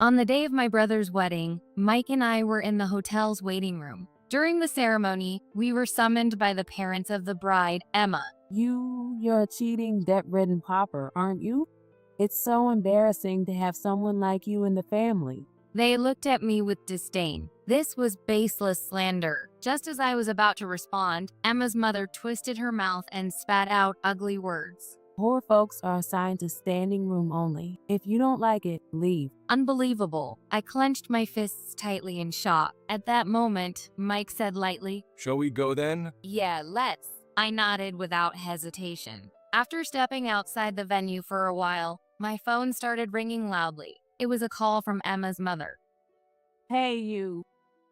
On the day of my brother's wedding, Mike and I were in the hotel's waiting room. During the ceremony, we were summoned by the parents of the bride, Emma. You're a cheating, debt-ridden pauper, aren't you? It's so embarrassing to have someone like you in the family. They looked at me with disdain. This was baseless slander. Just as I was about to respond, Emma's mother twisted her mouth and spat out ugly words. Poor folks are assigned to standing room only. If you don't like it, leave. Unbelievable. I clenched my fists tightly in shock. At that moment, Mike said lightly, "Shall we go then?" "Yeah, let's." I nodded without hesitation. After stepping outside the venue for a while, my phone started ringing loudly. It was a call from Emma's mother. Hey, you.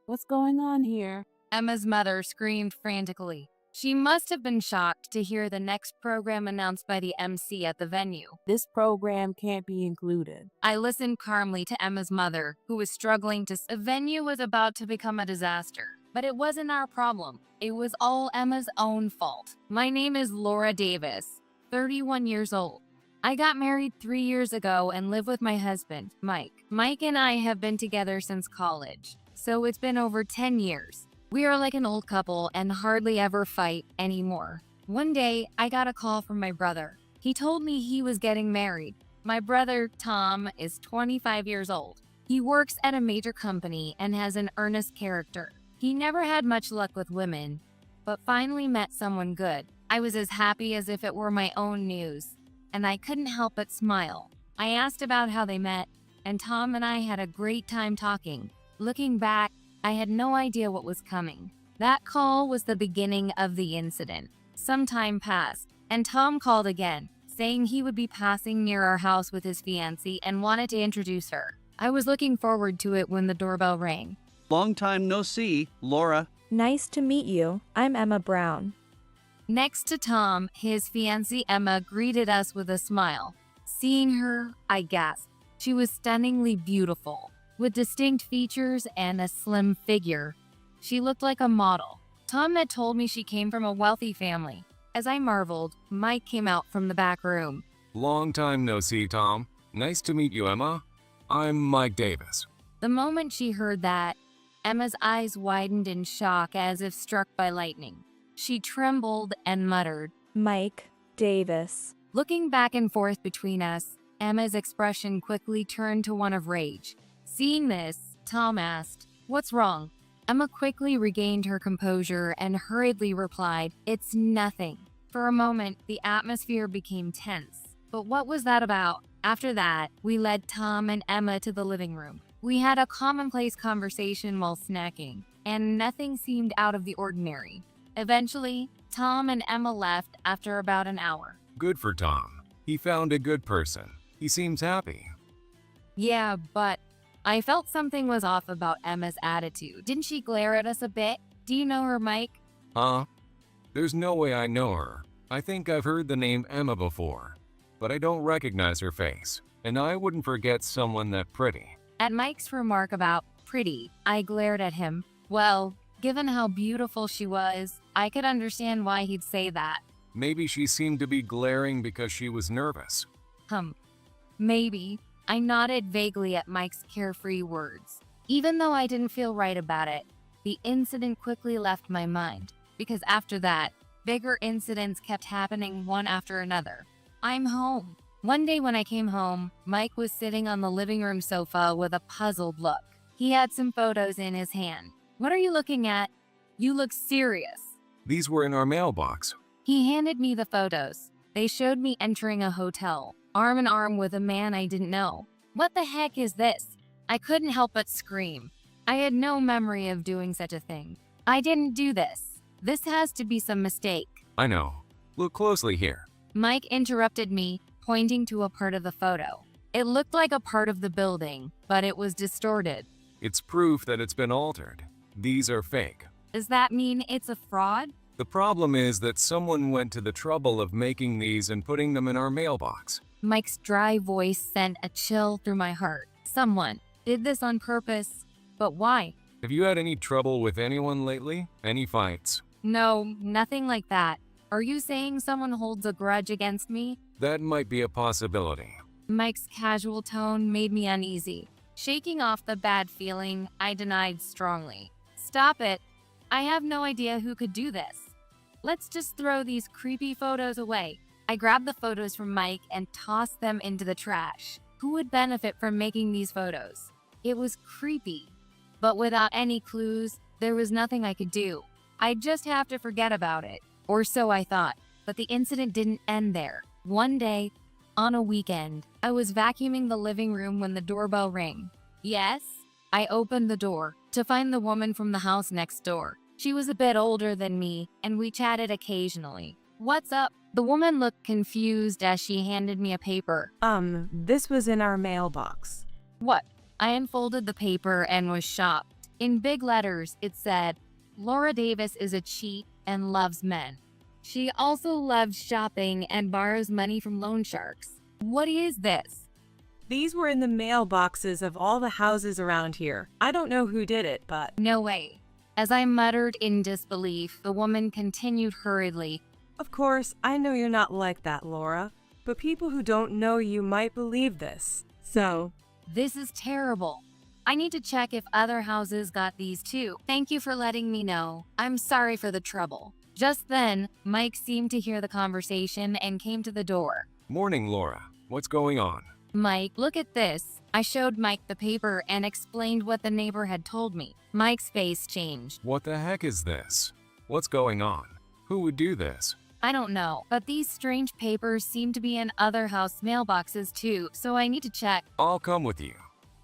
What's going on here? Emma's mother screamed frantically. She must have been shocked to hear the next program announced by the MC at the venue. This program can't be included. I listened calmly to Emma's mother, who was struggling to. The venue was about to become a disaster. But it wasn't our problem. It was all Emma's own fault. My name is Laura Davis, 31 years old. I got married 3 years ago and live with my husband, Mike. Mike and I have been together since college, so it's been over 10 years. We are like an old couple and hardly ever fight anymore. One day, I got a call from my brother. He told me he was getting married. My brother, Tom, is 25 years old. He works at a major company and has an earnest character. He never had much luck with women, but finally met someone good. I was as happy as if it were my own news, and I couldn't help but smile. I asked about how they met, and Tom and I had a great time talking. Looking back, I had no idea what was coming. That call was the beginning of the incident. Some time passed, and Tom called again, saying he would be passing near our house with his fiancée and wanted to introduce her. I was looking forward to it when the doorbell rang. Long time no see, Laura. Nice to meet you. I'm Emma Brown. Next to Tom, his fiancée Emma greeted us with a smile. Seeing her, I gasped. She was stunningly beautiful, with distinct features and a slim figure. She looked like a model. Tom had told me she came from a wealthy family. As I marveled, Mike came out from the back room. "Long time no see, Tom. Nice to meet you, Emma. I'm Mike Davis." The moment she heard that, Emma's eyes widened in shock as if struck by lightning. She trembled and muttered, Mike Davis. Looking back and forth between us, Emma's expression quickly turned to one of rage. Seeing this, Tom asked, "What's wrong?" Emma quickly regained her composure and hurriedly replied, "It's nothing." For a moment, the atmosphere became tense. But what was that about? After that, we led Tom and Emma to the living room. We had a commonplace conversation while snacking, and nothing seemed out of the ordinary. Eventually, Tom and Emma left after about an hour. Good for Tom. He found a good person. He seems happy. Yeah, but I felt something was off about Emma's attitude. Didn't she glare at us a bit? Do you know her, Mike? Huh? There's no way I know her. I think I've heard the name Emma before, but I don't recognize her face, and I wouldn't forget someone that pretty. At Mike's remark about pretty, I glared at him. Well, given how beautiful she was, I could understand why he'd say that. Maybe she seemed to be glaring because she was nervous. Maybe. I nodded vaguely at Mike's carefree words. Even though I didn't feel right about it, the incident quickly left my mind, because after that, bigger incidents kept happening one after another. I'm home. One day when I came home, Mike was sitting on the living room sofa with a puzzled look. He had some photos in his hand. "What are you looking at? You look serious." These were in our mailbox. He handed me the photos. They showed me entering a hotel, arm in arm with a man I didn't know. What the heck is this? I couldn't help but scream. I had no memory of doing such a thing. I didn't do this. This has to be some mistake. I know. Look closely here. Mike interrupted me, pointing to a part of the photo. It looked like a part of the building, but it was distorted. It's proof that it's been altered. These are fake. Does that mean it's a fraud? The problem is that someone went to the trouble of making these and putting them in our mailbox. Mike's dry voice sent a chill through my heart. Someone did this on purpose, but why? Have you had any trouble with anyone lately? Any fights? No, nothing like that. Are you saying someone holds a grudge against me? That might be a possibility. Mike's casual tone made me uneasy. Shaking off the bad feeling, I denied strongly. Stop it. I have no idea who could do this. Let's just throw these creepy photos away. I grabbed the photos from Mike and tossed them into the trash. Who would benefit from making these photos? It was creepy. But without any clues, there was nothing I could do. I'd just have to forget about it. Or so I thought. But the incident didn't end there. One day, on a weekend, I was vacuuming the living room when the doorbell rang. Yes? I opened the door to find the woman from the house next door. She was a bit older than me, and we chatted occasionally. What's up? The woman looked confused as she handed me a paper. This was in our mailbox. What? I unfolded the paper and was shocked. In big letters, it said, Laura Davis is a cheat and loves men. She also loves shopping and borrows money from loan sharks. What is this? These were in the mailboxes of all the houses around here. I don't know who did it, but... No way. As I muttered in disbelief, the woman continued hurriedly. Of course, I know you're not like that, Laura, but people who don't know you might believe this. So... This is terrible. I need to check if other houses got these too. Thank you for letting me know. I'm sorry for the trouble. Just then, Mike seemed to hear the conversation and came to the door. Morning, Laura. What's going on? Mike, look at this. I showed Mike the paper and explained what the neighbor had told me. Mike's face changed. What the heck is this? What's going on? Who would do this? I don't know, but these strange papers seem to be in other house mailboxes too, so I need to check. I'll come with you.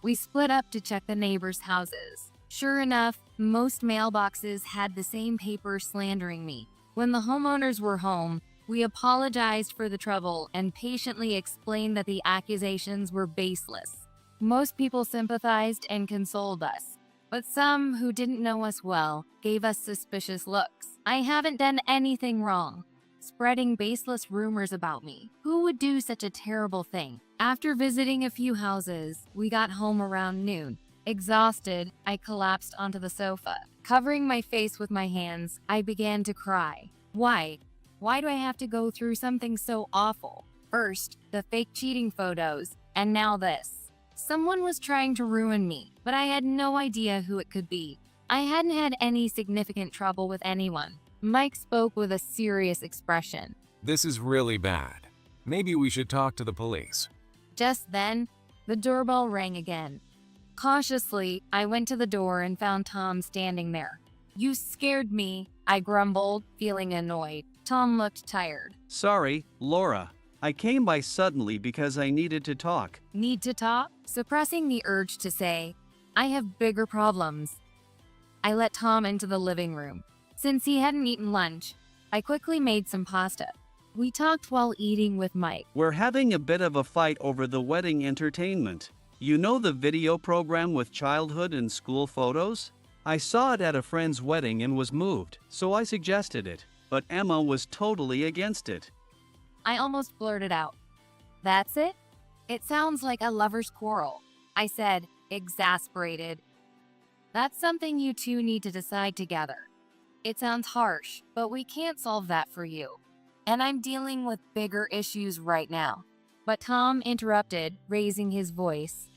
We split up to check the neighbors' houses. Sure enough, most mailboxes had the same paper slandering me. When the homeowners were home, we apologized for the trouble and patiently explained that the accusations were baseless. Most people sympathized and consoled us, but some who didn't know us well gave us suspicious looks. I haven't done anything wrong, spreading baseless rumors about me. Who would do such a terrible thing? After visiting a few houses, we got home around noon. Exhausted, I collapsed onto the sofa. Covering my face with my hands, I began to cry. Why? Why do I have to go through something so awful? First, the fake cheating photos, and now this. Someone was trying to ruin me, but I had no idea who it could be. I hadn't had any significant trouble with anyone. Mike spoke with a serious expression. This is really bad. Maybe we should talk to the police. Just then, the doorbell rang again. Cautiously, I went to the door and found Tom standing there. You scared me, I grumbled, feeling annoyed. Tom looked tired. Sorry, Laura. I came by suddenly because I needed to talk. Need to talk? Suppressing the urge to say, I have bigger problems. I let Tom into the living room. Since he hadn't eaten lunch, I quickly made some pasta. We talked while eating with Mike. We're having a bit of a fight over the wedding entertainment. You know the video program with childhood and school photos? I saw it at a friend's wedding and was moved, so I suggested it. But Emma was totally against it. I almost blurted out. That's it? It sounds like a lover's quarrel, I said, exasperated. That's something you two need to decide together. It sounds harsh, but we can't solve that for you. And I'm dealing with bigger issues right now. But Tom interrupted, raising his voice.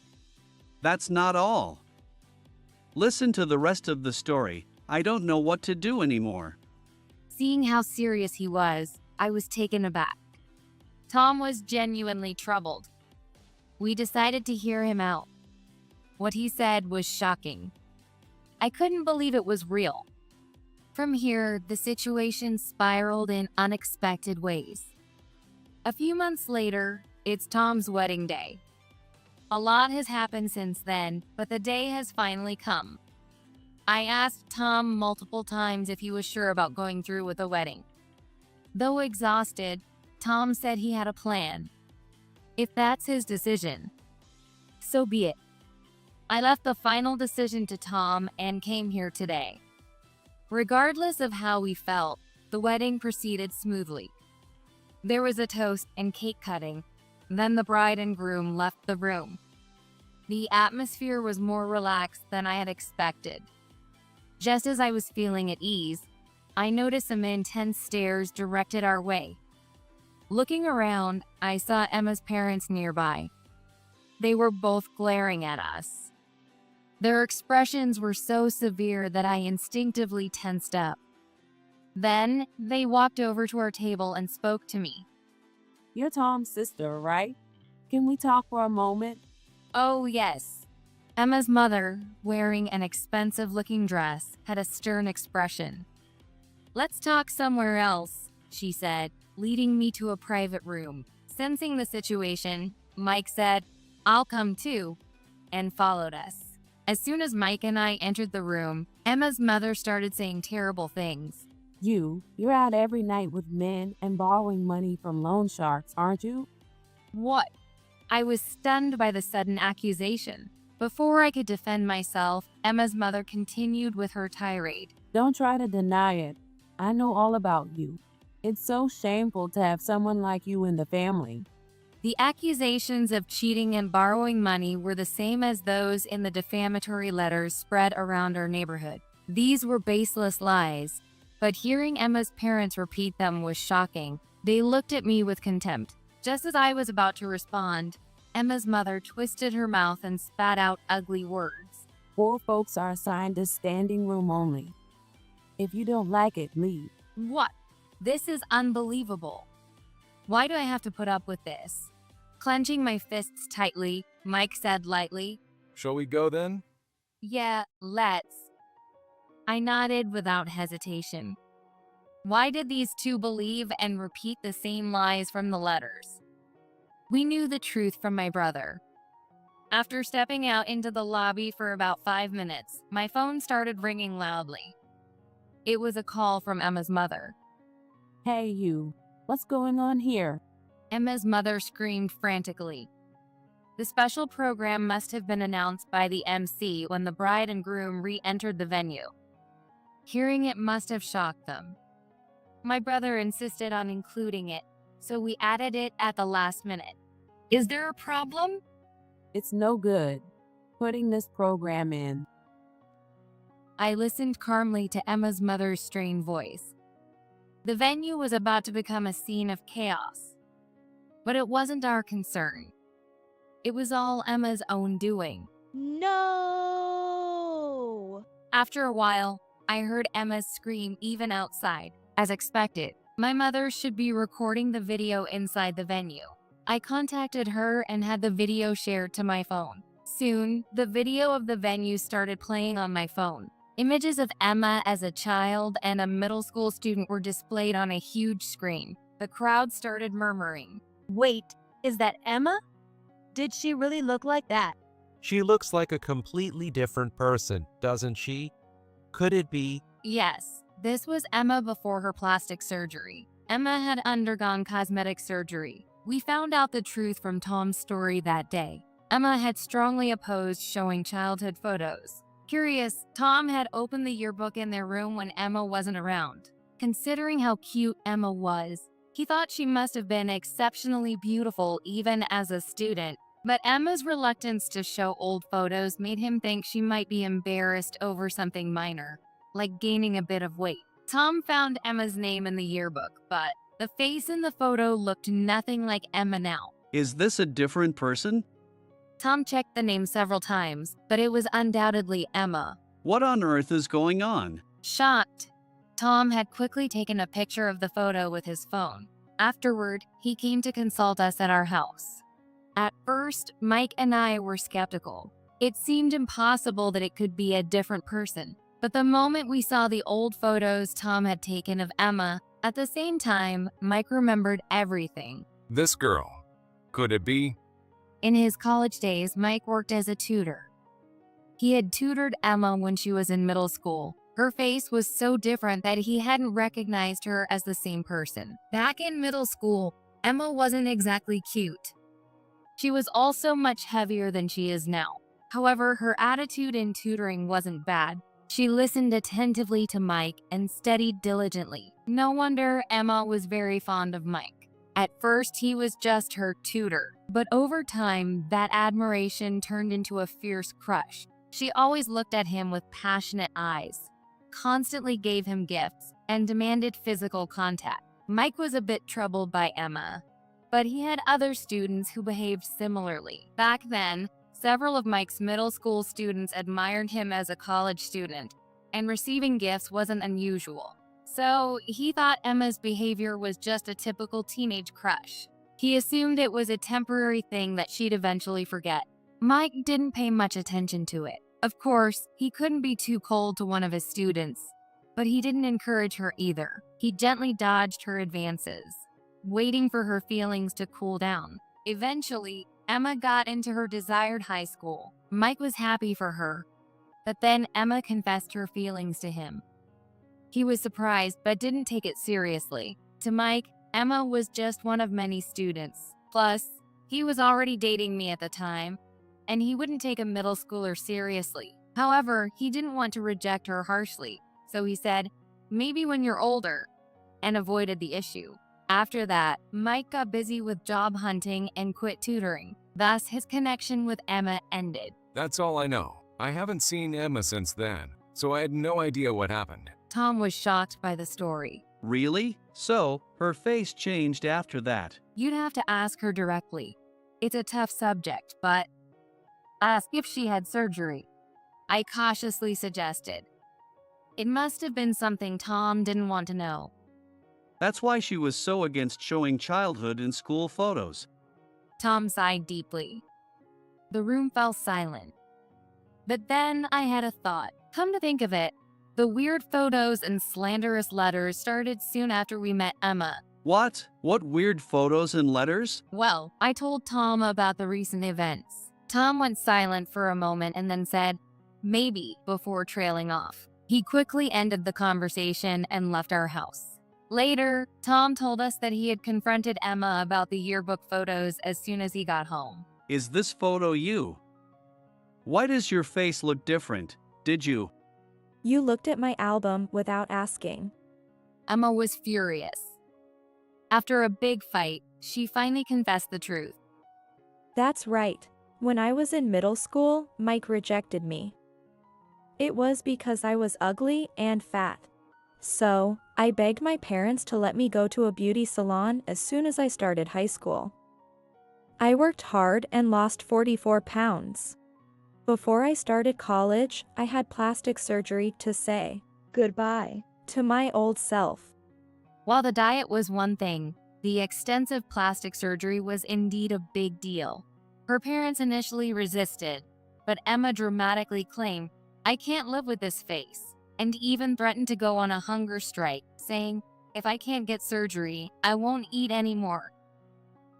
That's not all. Listen to the rest of the story. I don't know what to do anymore. Seeing how serious he was, I was taken aback. Tom was genuinely troubled. We decided to hear him out. What he said was shocking. I couldn't believe it was real. From here, the situation spiraled in unexpected ways. A few months later, it's Tom's wedding day. A lot has happened since then, but the day has finally come. I asked Tom multiple times if he was sure about going through with the wedding. Though exhausted, Tom said he had a plan. If that's his decision, so be it. I left the final decision to Tom and came here today. Regardless of how we felt, the wedding proceeded smoothly. There was a toast and cake cutting. Then the bride and groom left the room. The atmosphere was more relaxed than I had expected. Just as I was feeling at ease, I noticed some intense stares directed our way. Looking around, I saw Emma's parents nearby. They were both glaring at us. Their expressions were so severe that I instinctively tensed up. Then, they walked over to our table and spoke to me. You're Tom's sister, right? Can we talk for a moment? Oh, yes. Emma's mother, wearing an expensive-looking dress, had a stern expression. Let's talk somewhere else, she said, leading me to a private room. Sensing the situation, Mike said, I'll come too, and followed us. As soon as Mike and I entered the room, Emma's mother started saying terrible things. You're out every night with men and borrowing money from loan sharks, aren't you? What? I was stunned by the sudden accusation. Before I could defend myself, Emma's mother continued with her tirade. Don't try to deny it. I know all about you. It's so shameful to have someone like you in the family. The accusations of cheating and borrowing money were the same as those in the defamatory letters spread around our neighborhood. These were baseless lies, but hearing Emma's parents repeat them was shocking. They looked at me with contempt. Just as I was about to respond, Emma's mother twisted her mouth and spat out ugly words. Poor folks are assigned to standing room only. If you don't like it, leave. What? This is unbelievable. Why do I have to put up with this? Clenching my fists tightly, Mike said lightly, Shall we go then? Yeah, let's. I nodded without hesitation. Why did these two believe and repeat the same lies from the letters? We knew the truth from my brother. After stepping out into the lobby for about 5 minutes, my phone started ringing loudly. It was a call from Emma's mother. Hey you, what's going on here? Emma's mother screamed frantically. The special program must have been announced by the MC when the bride and groom re-entered the venue. Hearing it must have shocked them. My brother insisted on including it, so we added it at the last minute. Is there a problem? It's no good putting this program in. I listened calmly to Emma's mother's strained voice. The venue was about to become a scene of chaos. But it wasn't our concern. It was all Emma's own doing. No! After a while, I heard Emma scream even outside. As expected, my mother should be recording the video inside the venue. I contacted her and had the video shared to my phone. Soon, the video of the venue started playing on my phone. Images of Emma as a child and a middle school student were displayed on a huge screen. The crowd started murmuring. Wait, is that Emma? Did she really look like that? She looks like a completely different person, doesn't she? Could it be? Yes, this was Emma before her plastic surgery. Emma had undergone cosmetic surgery. We found out the truth from Tom's story that day. Emma had strongly opposed showing childhood photos. Curious, Tom had opened the yearbook in their room when Emma wasn't around. Considering how cute Emma was, he thought she must have been exceptionally beautiful even as a student. But Emma's reluctance to show old photos made him think she might be embarrassed over something minor, like gaining a bit of weight. Tom found Emma's name in the yearbook, but the face in the photo looked nothing like Emma now. Is this a different person? Tom checked the name several times, but it was undoubtedly Emma. What on earth is going on? Shocked, Tom had quickly taken a picture of the photo with his phone. Afterward, he came to consult us at our house. At first, Mike and I were skeptical. It seemed impossible that it could be a different person. But the moment we saw the old photos Tom had taken of Emma, at the same time, Mike remembered everything. This girl. Could it be? In his college days, Mike worked as a tutor. He had tutored Emma when she was in middle school. Her face was so different that he hadn't recognized her as the same person. Back in middle school, Emma wasn't exactly cute. She was also much heavier than she is now. However, her attitude in tutoring wasn't bad. She listened attentively to Mike and studied diligently. No wonder Emma was very fond of Mike. At first, he was just her tutor, but over time, that admiration turned into a fierce crush. She always looked at him with passionate eyes, constantly gave him gifts, and demanded physical contact. Mike was a bit troubled by Emma, but he had other students who behaved similarly. Back then, Several of Mike's middle school students admired him as a college student, and receiving gifts wasn't unusual. So he thought Emma's behavior was just a typical teenage crush. He assumed it was a temporary thing that she'd eventually forget. Mike didn't pay much attention to it. Of course, he couldn't be too cold to one of his students, but he didn't encourage her either. He gently dodged her advances, waiting for her feelings to cool down. Eventually, Emma got into her desired high school. Mike was happy for her, but then Emma confessed her feelings to him. He was surprised but didn't take it seriously. To Mike, Emma was just one of many students. Plus, he was already dating me at the time, and he wouldn't take a middle schooler seriously. However, he didn't want to reject her harshly, so he said, "Maybe when you're older," and avoided the issue. After that, Mike got busy with job hunting and quit tutoring. Thus, his connection with Emma ended. That's all I know. I haven't seen Emma since then, so I had no idea what happened. Tom was shocked by the story. Really? So, her face changed after that. You'd have to ask her directly. It's a tough subject, but ask if she had surgery, I cautiously suggested. It must have been something Tom didn't want to know. That's why she was so against showing childhood in school photos. Tom sighed deeply. The room fell silent. But then I had a thought. Come to think of it, the weird photos and slanderous letters started soon after we met Emma. What? What weird photos and letters? Well, I told Tom about the recent events. Tom went silent for a moment and then said, "Maybe," before trailing off. He quickly ended the conversation and left our house. Later, Tom told us that he had confronted Emma about the yearbook photos as soon as he got home. Is this photo you? Why does your face look different? Did you? You looked at my album without asking. Emma was furious. After a big fight, she finally confessed the truth. That's right. When I was in middle school, Mike rejected me. It was because I was ugly and fat. So, I begged my parents to let me go to a beauty salon as soon as I started high school. I worked hard and lost 44 pounds. Before I started college, I had plastic surgery to say goodbye to my old self. While the diet was one thing, the extensive plastic surgery was indeed a big deal. Her parents initially resisted, but Emma dramatically claimed, "I can't live with this face," and even threatened to go on a hunger strike, saying, "If I can't get surgery, I won't eat anymore."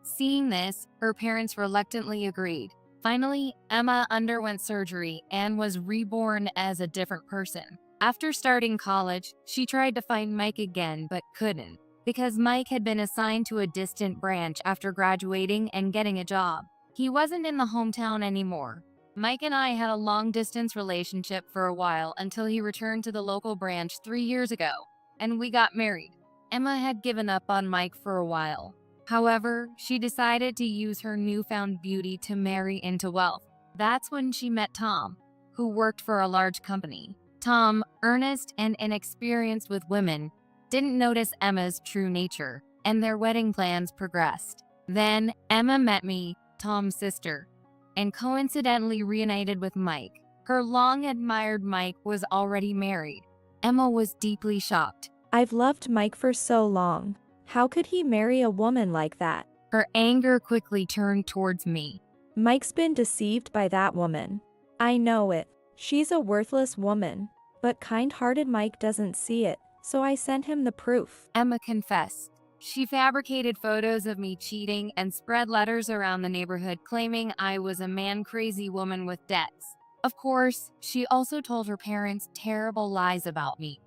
Seeing this, her parents reluctantly agreed. Finally, Emma underwent surgery and was reborn as a different person. After starting college, she tried to find Mike again but couldn't, because Mike had been assigned to a distant branch after graduating and getting a job. He wasn't in the hometown anymore. Mike and I had a long-distance relationship for a while until he returned to the local branch 3 years ago, and we got married. Emma had given up on Mike for a while. However, she decided to use her newfound beauty to marry into wealth. That's when she met Tom, who worked for a large company. Tom, earnest and inexperienced with women, didn't notice Emma's true nature, and their wedding plans progressed. Then, Emma met me, Tom's sister, and coincidentally reunited with Mike. Her long-admired Mike was already married. Emma was deeply shocked. I've loved Mike for so long. How could he marry a woman like that? Her anger quickly turned towards me. Mike's been deceived by that woman. I know it. She's a worthless woman. But kind-hearted Mike doesn't see it, so I sent him the proof. Emma confessed. She fabricated photos of me cheating and spread letters around the neighborhood claiming I was a man-crazy woman with debts. Of course, she also told her parents terrible lies about me.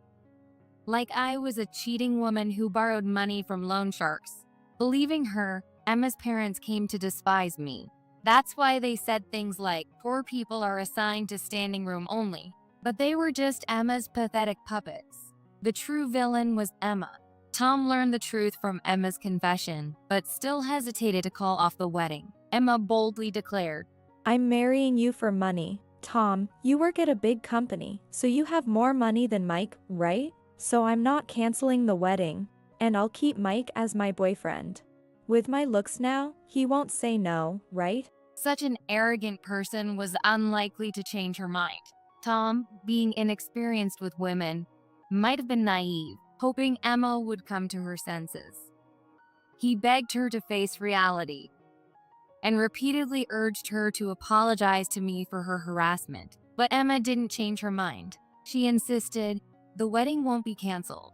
Like I was a cheating woman who borrowed money from loan sharks. Believing her, Emma's parents came to despise me. That's why they said things like, "Poor people are assigned to standing room only." But they were just Emma's pathetic puppets. The true villain was Emma. Tom learned the truth from Emma's confession, but still hesitated to call off the wedding. Emma boldly declared, I'm marrying you for money. Tom, you work at a big company, so you have more money than Mike, right? So I'm not canceling the wedding, and I'll keep Mike as my boyfriend. With my looks now, he won't say no, right? Such an arrogant person was unlikely to change her mind. Tom, being inexperienced with women, might have been naive, hoping Emma would come to her senses. He begged her to face reality and repeatedly urged her to apologize to me for her harassment. But Emma didn't change her mind. She insisted, "The wedding won't be canceled.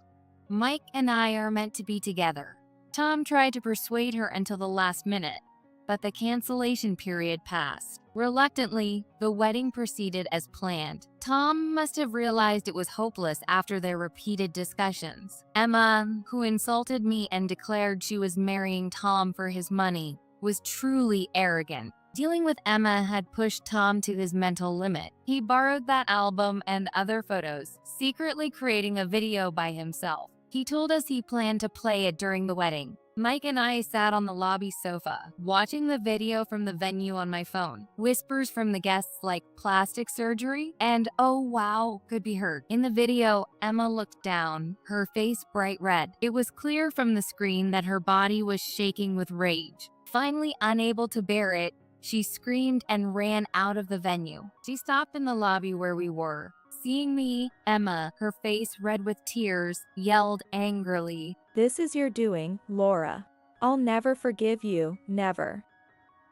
Mike and I are meant to be together." Tom tried to persuade her until the last minute, but the cancellation period passed. Reluctantly, the wedding proceeded as planned. Tom must have realized it was hopeless after their repeated discussions. Emma, who insulted me and declared she was marrying Tom for his money, was truly arrogant. Dealing with Emma had pushed Tom to his mental limit. He borrowed that album and other photos, secretly creating a video by himself. He told us he planned to play it during the wedding. Mike and I sat on the lobby sofa, watching the video from the venue on my phone. Whispers from the guests like "plastic surgery" and "oh wow" could be heard. In the video, Emma looked down, her face bright red. It was clear from the screen that her body was shaking with rage. Finally, unable to bear it, she screamed and ran out of the venue. She stopped in the lobby where we were. Seeing me, Emma, her face red with tears, yelled angrily, "This is your doing, Laura. I'll never forgive you, never."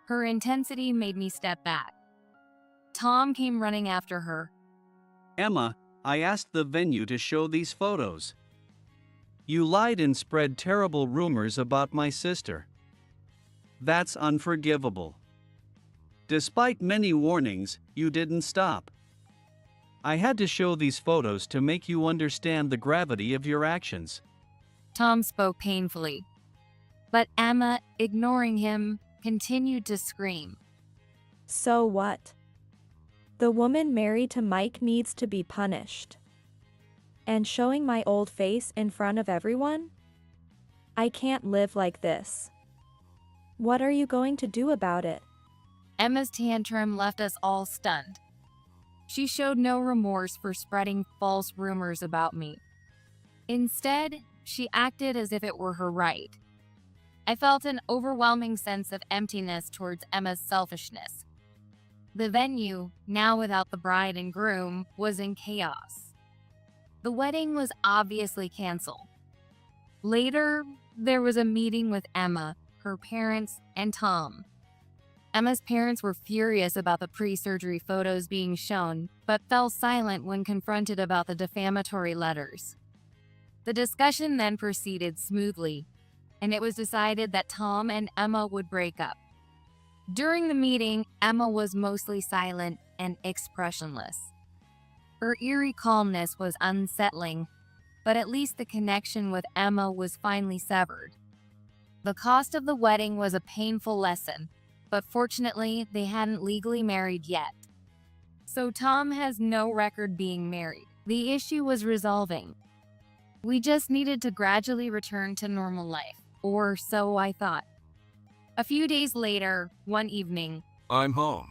Her intensity made me step back. Tom came running after her. Emma, I asked the venue to show these photos. You lied and spread terrible rumors about my sister. That's unforgivable. Despite many warnings, you didn't stop. I had to show these photos to make you understand the gravity of your actions. Tom spoke painfully, but Emma, ignoring him, continued to scream. So what? The woman married to Mike needs to be punished. And showing my old face in front of everyone? I can't live like this. What are you going to do about it? Emma's tantrum left us all stunned. She showed no remorse for spreading false rumors about me. Instead, she acted as if it were her right. I felt an overwhelming sense of emptiness towards Emma's selfishness. The venue, now without the bride and groom, was in chaos. The wedding was obviously canceled. Later, there was a meeting with Emma, her parents, and Tom. Emma's parents were furious about the pre-surgery photos being shown, but fell silent when confronted about the defamatory letters. The discussion then proceeded smoothly, and it was decided that Tom and Emma would break up. During the meeting, Emma was mostly silent and expressionless. Her eerie calmness was unsettling, but at least the connection with Emma was finally severed. The cost of the wedding was a painful lesson, but fortunately, they hadn't legally married yet. So Tom has no record being married. The issue was resolving. We just needed to gradually return to normal life, or so I thought. A few days later, one evening, I'm home.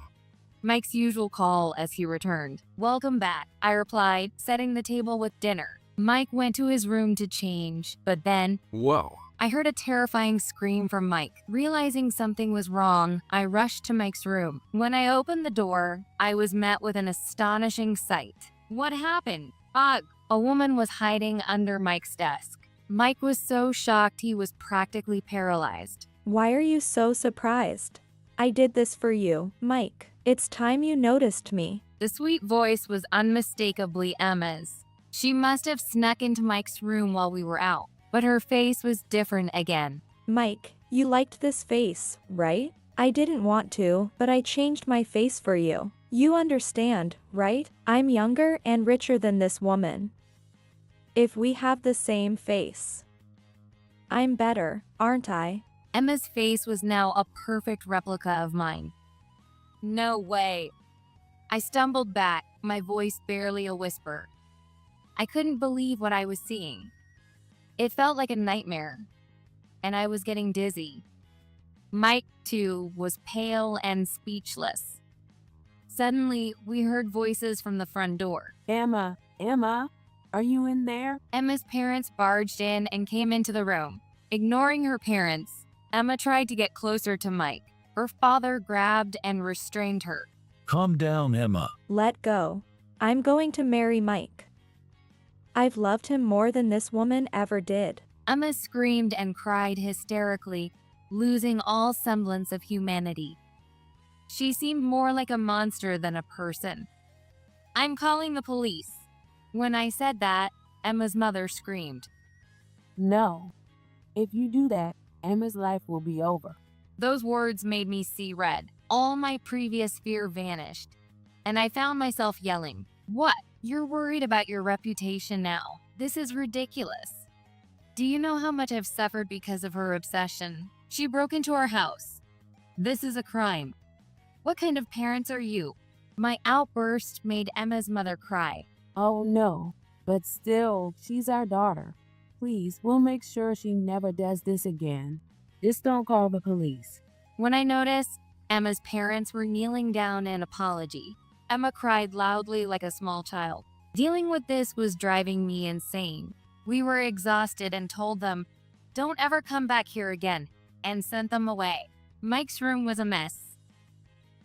Mike's usual call as he returned. "Welcome back," I replied, setting the table with dinner. Mike went to his room to change, but then Whoa. I heard a terrifying scream from Mike. Realizing something was wrong, I rushed to Mike's room. When I opened the door, I was met with an astonishing sight. What happened? Ugh! A woman was hiding under Mike's desk. Mike was so shocked he was practically paralyzed. Why are you so surprised? I did this for you, Mike. It's time you noticed me. The sweet voice was unmistakably Emma's. She must have snuck into Mike's room while we were out, but her face was different again. Mike, you liked this face, right? I didn't want to, but I changed my face for you. You understand, right? I'm younger and richer than this woman. If we have the same face, I'm better, aren't I? Emma's face was now a perfect replica of mine. No way. I stumbled back, my voice barely a whisper. I couldn't believe what I was seeing. It felt like a nightmare, and I was getting dizzy. Mike, too, was pale and speechless. Suddenly, we heard voices from the front door. Emma, are you in there? Emma's parents barged in and came into the room. Ignoring her parents, Emma tried to get closer to Mike. Her father grabbed and restrained her. Calm down, Emma. Let go. I'm going to marry Mike. I've loved him more than this woman ever did. Emma screamed and cried hysterically, losing all semblance of humanity. She seemed more like a monster than a person. I'm calling the police. When I said that, Emma's mother screamed. No. If you do that, Emma's life will be over. Those words made me see red. All my previous fear vanished, and I found myself yelling, "What? You're worried about your reputation now? This is ridiculous. Do you know how much I've suffered because of her obsession? She broke into our house. This is a crime. What kind of parents are you?" My outburst made Emma's mother cry. Oh no, but still, she's our daughter. Please, we'll make sure she never does this again. Just don't call the police. When I noticed, Emma's parents were kneeling down in apology. Emma cried loudly like a small child. Dealing with this was driving me insane. We were exhausted and told them, "Don't ever come back here again," and sent them away. Mike's room was a mess.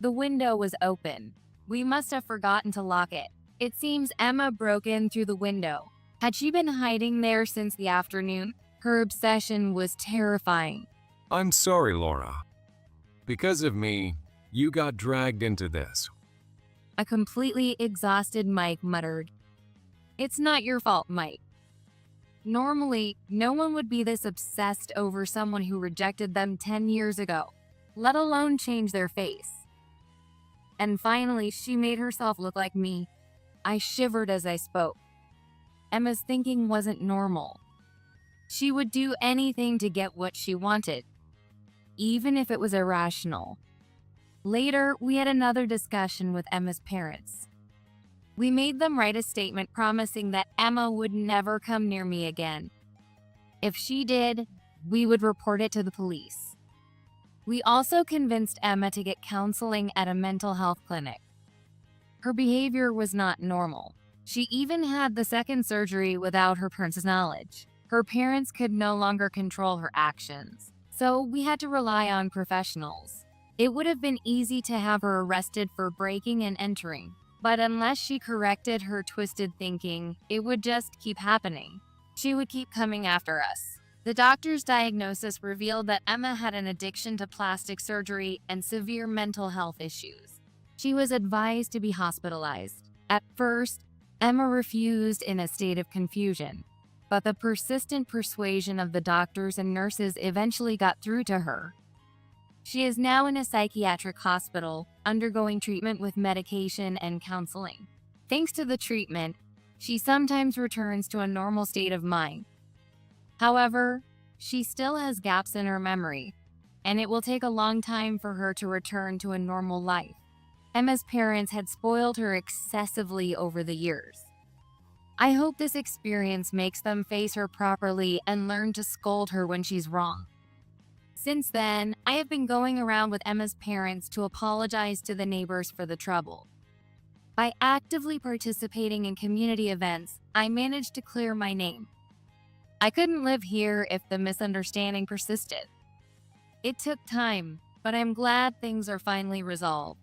The window was open. We must have forgotten to lock it. It seems Emma broke in through the window. Had she been hiding there since the afternoon? Her obsession was terrifying. I'm sorry, Laura. Because of me, you got dragged into this. A completely exhausted Mike muttered, "It's not your fault, Mike. Normally, no one would be this obsessed over someone who rejected them 10 years ago, let alone change their face." And finally, she made herself look like me. I shivered as I spoke. Emma's thinking wasn't normal. She would do anything to get what she wanted, even if it was irrational. Later, we had another discussion with Emma's parents. We made them write a statement promising that Emma would never come near me again. If she did, we would report it to the police. We also convinced Emma to get counseling at a mental health clinic. Her behavior was not normal. She even had the second surgery without her parents' knowledge. Her parents could no longer control her actions, so we had to rely on professionals. It would have been easy to have her arrested for breaking and entering, but unless she corrected her twisted thinking, it would just keep happening. She would keep coming after us. The doctor's diagnosis revealed that Emma had an addiction to plastic surgery and severe mental health issues. She was advised to be hospitalized. At first, Emma refused in a state of confusion, but the persistent persuasion of the doctors and nurses eventually got through to her. She is now in a psychiatric hospital, undergoing treatment with medication and counseling. Thanks to the treatment, she sometimes returns to a normal state of mind. However, she still has gaps in her memory, and it will take a long time for her to return to a normal life. Emma's parents had spoiled her excessively over the years. I hope this experience makes them face her properly and learn to scold her when she's wrong. Since then, I have been going around with Emma's parents to apologize to the neighbors for the trouble. By actively participating in community events, I managed to clear my name. I couldn't live here if the misunderstanding persisted. It took time, but I'm glad things are finally resolved.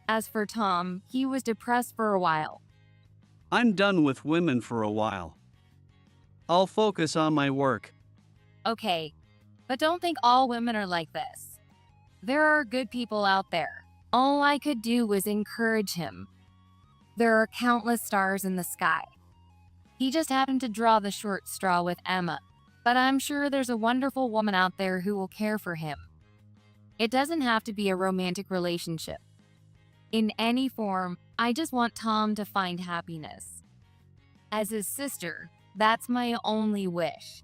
As for Tom, he was depressed for a while. I'm done with women for a while. I'll focus on my work. Okay, but don't think all women are like this. There are good people out there. All I could do was encourage him. There are countless stars in the sky. He just happened to draw the short straw with Emma, but I'm sure there's a wonderful woman out there who will care for him. It doesn't have to be a romantic relationship. In any form, I just want Tom to find happiness. As his sister, that's my only wish.